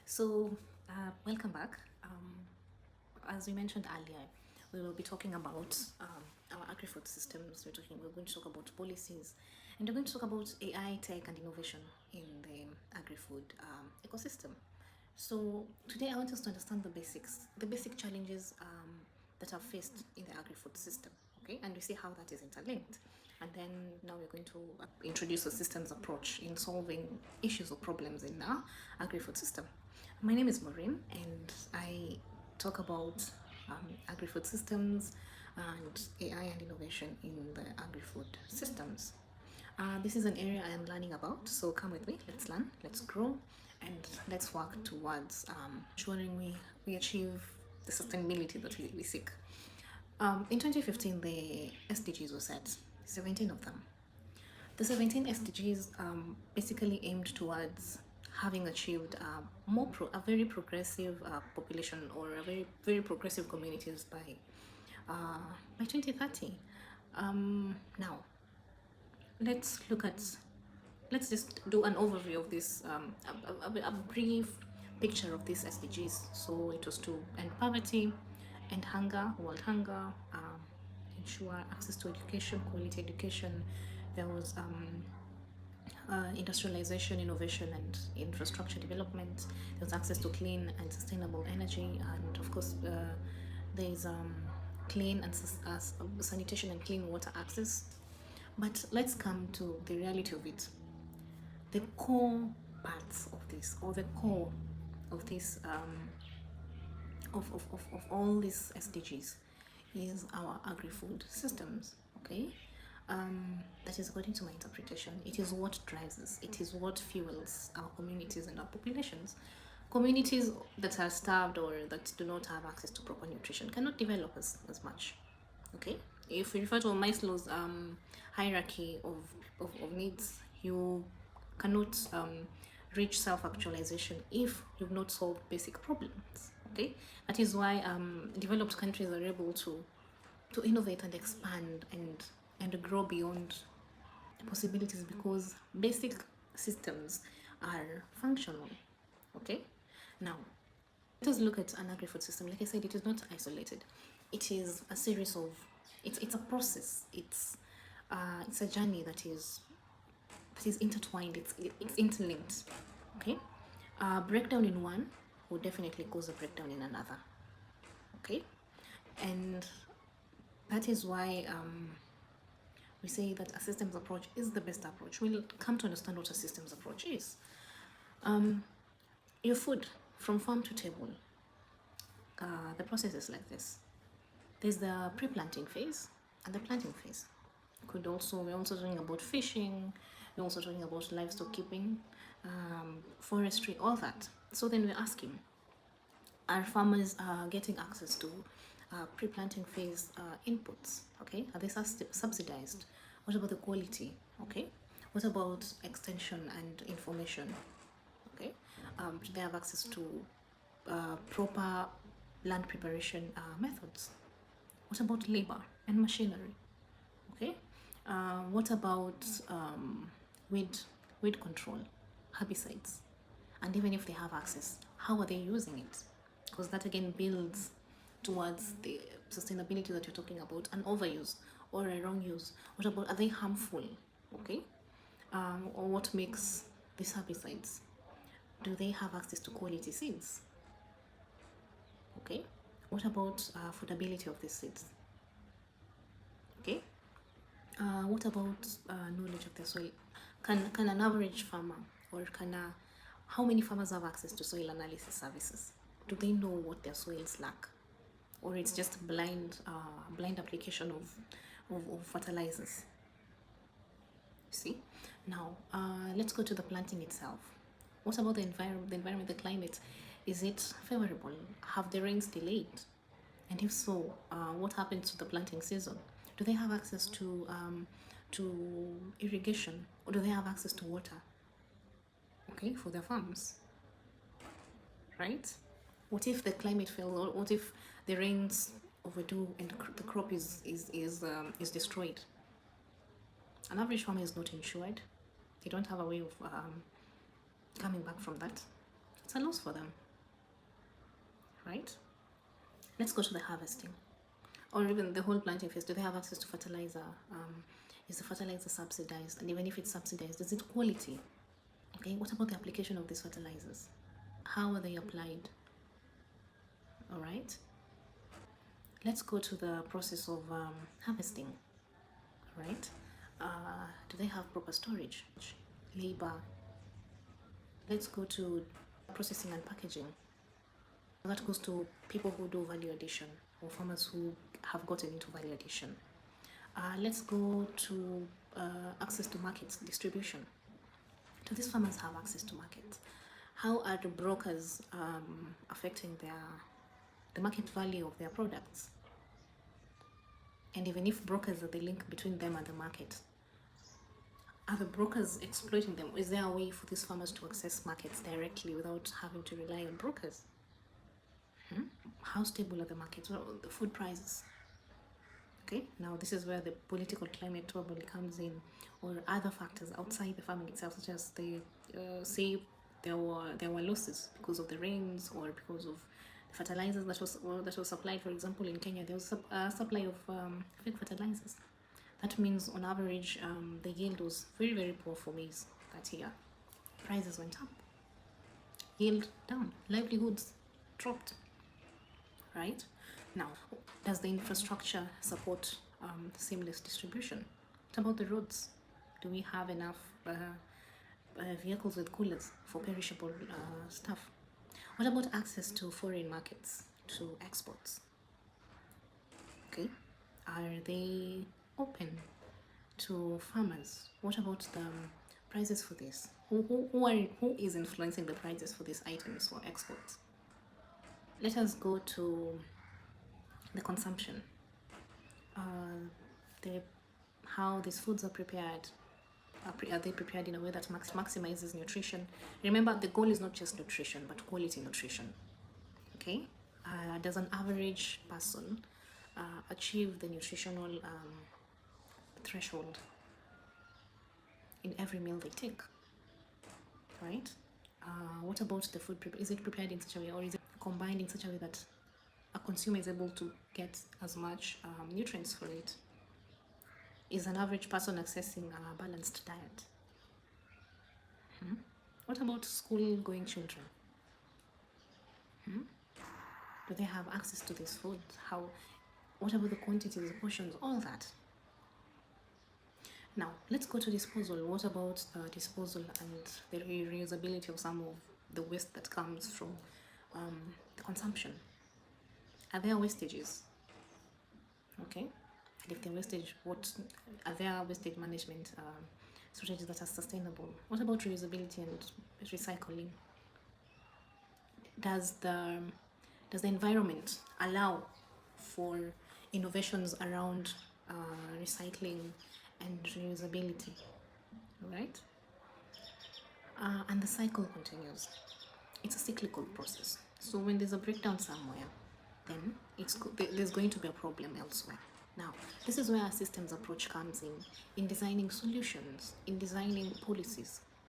So, welcome back. As we mentioned earlier, we will be talking about our agri-food systems. We're going to talk about policies, and we're going to talk about AI, tech, and innovation in the agri-food ecosystem. So today, I want us to understand the basic challenges that are faced in the agri-food system. Okay, and we see how that is interlinked. And then now we're going to introduce a systems approach in solving issues or problems in our agri-food system. My name is Maureen, and I talk about agri-food systems and AI and innovation in the agri-food systems. This is an area I am learning about, so come with me. Let's learn, let's grow, and let's work towards ensuring we achieve the sustainability that we seek. In 2015, the SDGs were set, 17 of them. The 17 SDGs basically aimed towards having achieved a very progressive population, or a very progressive communities by 2030. Now, let's look at let's just do an overview of this, a brief picture of these SDGs. So it was to end poverty, end hunger, world hunger, ensure access to education, quality education. There was industrialization, innovation, and infrastructure development. There's access to clean and sustainable energy, and of course, there's clean and sanitation and clean water access. But let's come to the reality of it. The core parts of this, or the core of this, of all these SDGs, is our agri-food systems. Okay, that is according to my interpretation. It is what drives us. It is what fuels our communities and our populations. Communities that are starved or that do not have access to proper nutrition cannot develop as much. Okay, if we refer to Maslow's hierarchy of needs, you cannot reach self-actualization if you've not solved basic problems. Okay, that is why developed countries are able to innovate and expand and grow beyond possibilities, because basic systems are functional. Okay, now let us look at an agri-food system. Like I said, it is not isolated. It is a series of it's a process. It's a journey that is intertwined. It's interlinked. Okay, breakdown in one will definitely cause a breakdown in another. Okay, and that is why we say that a systems approach is the best approach. We'll come to understand what a systems approach is. Your food from farm to table. The process is like this. There's the pre-planting phase and the planting phase. We're also talking about fishing. We're also talking about livestock keeping, forestry, all that. So then we're asking, are farmers getting access to pre-planting phase inputs? Okay, are they subsidized? What about the quality? Okay, what about extension and information? Okay, do they have access to proper land preparation methods? What about labor and machinery? Okay, what about weed control, herbicides? And even if they have access, how are they using it? Because that again builds towards the sustainability that you're talking about, an overuse or a wrong use. What about, are they harmful? Okay, or what makes these herbicides? Do they have access to quality seeds? Okay, what about affordability of these seeds? Okay, what about knowledge of the soil? Can an average farmer, or how many farmers have access to soil analysis services? Do they know what their soils lack, or it's just blind application of fertilizers? See, now let's go to the planting itself. What about the environment, the climate? Is it favorable? Have the rains delayed? And if so, what happens to the planting season? Do they have access to irrigation, or do they have access to water? Okay, for their farms, right? What if the climate fails, or what if the rains overdo and the crop is destroyed? An average farmer is not insured. They don't have a way of coming back from that. It's a loss for them, right? Let's go to the harvesting, or even the whole planting phase. Do they have access to fertilizer? Is the fertilizer subsidized? And even if it's subsidized, is it quality? Okay, what about the application of these fertilizers? How are they applied? All right, let's go to the process of harvesting, right? Do they have proper storage, labor? Let's go to processing and packaging. That goes to people who do value addition, or farmers who have gotten into value addition. Let's go to access to markets, distribution. Do these farmers have access to markets? How are the brokers affecting the market value of their products? And even if brokers are the link between them and the market, are the brokers exploiting them? Is there a way for these farmers to access markets directly without having to rely on brokers? How stable are the markets? What about the food prices? Okay, now this is where the political climate probably comes in, or other factors outside the farming itself, such as the say there were losses because of the rains or because of the fertilizers that was supplied. For example, in Kenya, there was a supply of fake fertilizers. That means, on average, the yield was very, very poor for maize that year. Prices went up, yield down, livelihoods dropped. Right? Now, does the infrastructure support seamless distribution? What about the roads? Do we have enough vehicles with coolers for perishable stuff? What about access to foreign markets, to exports? Okay, are they open to farmers? What about the prices for this? Who is influencing the prices for these items for exports? Let us go to the consumption. How these foods are prepared. Are they prepared in a way that maximizes nutrition? Remember, the goal is not just nutrition, but quality nutrition. Okay? Does an average person achieve the nutritional threshold in every meal they take? Right? What about the food? Is it prepared in such a way, or is it combined in such a way that a consumer is able to get as much nutrients for it? Is an average person accessing a balanced diet? What about school-going children? Do they have access to this food? What about the quantities, the portions, all that? Now, let's go to disposal. What about disposal and the reusability of some of the waste that comes from the consumption? Are there wastages? Okay, and if they're wastage, what are there wastage management strategies that are sustainable? What about reusability and recycling? Does the environment allow for innovations around recycling and reusability? Right? And the cycle continues. It's a cyclical process. So when there's a breakdown somewhere, then there's going to be a problem elsewhere. Now, this is where our systems approach comes in designing solutions, in designing policies.